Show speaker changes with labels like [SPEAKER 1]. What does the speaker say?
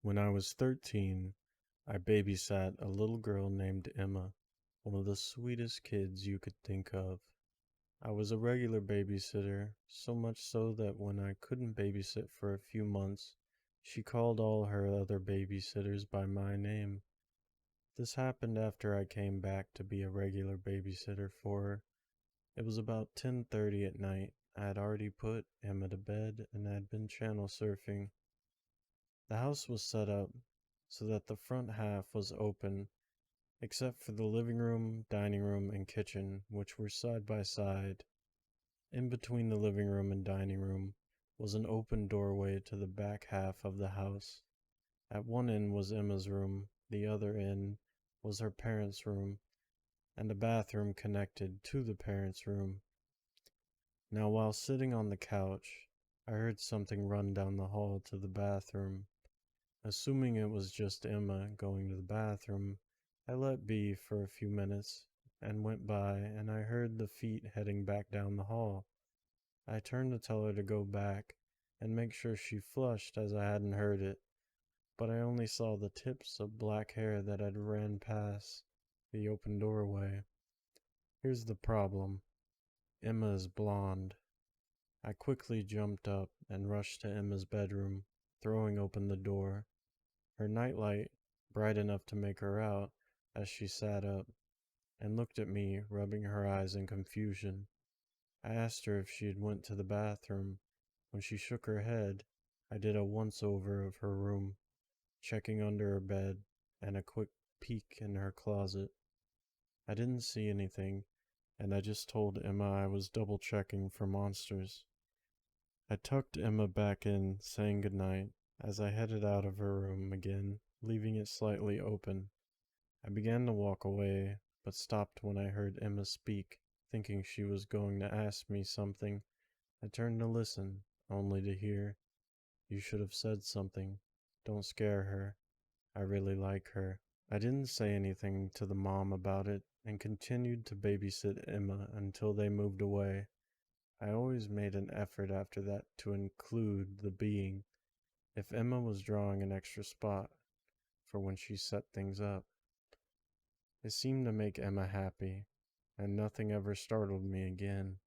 [SPEAKER 1] When I was 13, I babysat a little girl named Emma, one of the sweetest kids you could think of. I was a regular babysitter, so much so that when I couldn't babysit for a few months, she called all her other babysitters by my name. This happened after I came back to be a regular babysitter for her. It was about 10:30 at night. I had already put Emma to bed and had been channel surfing. The house was set up so that the front half was open, except for the living room, dining room, and kitchen, which were side by side. In between the living room and dining room was an open doorway to the back half of the house. At one end was Emma's room, the other end was her parents' room, and a bathroom connected to the parents' room. Now, while sitting on the couch, I heard something run down the hall to the bathroom. Assuming it was just Emma going to the bathroom, I let be for a few minutes and went by, and I heard the feet heading back down the hall. I turned to tell her to go back and make sure she flushed as I hadn't heard it, but I only saw the tips of black hair that had ran past the open doorway. Here's the problem. Emma is blonde. I quickly jumped up and rushed to Emma's bedroom, throwing open the door. Her nightlight, bright enough to make her out, as she sat up, and looked at me, rubbing her eyes in confusion. I asked her if she had went to the bathroom. When she shook her head, I did a once-over of her room, checking under her bed, and a quick peek in her closet. I didn't see anything, and I just told Emma I was double-checking for monsters. I tucked Emma back in, saying goodnight, as I headed out of her room again, leaving it slightly open. I began to walk away, but stopped when I heard Emma speak, thinking she was going to ask me something. I turned to listen, only to hear, "You should have said something. Don't scare her. I really like her." I didn't say anything to the mom about it, and continued to babysit Emma until they moved away. I always made an effort after that to include the being, if Emma was drawing an extra spot for when she set things up. It seemed to make Emma happy, and nothing ever startled me again.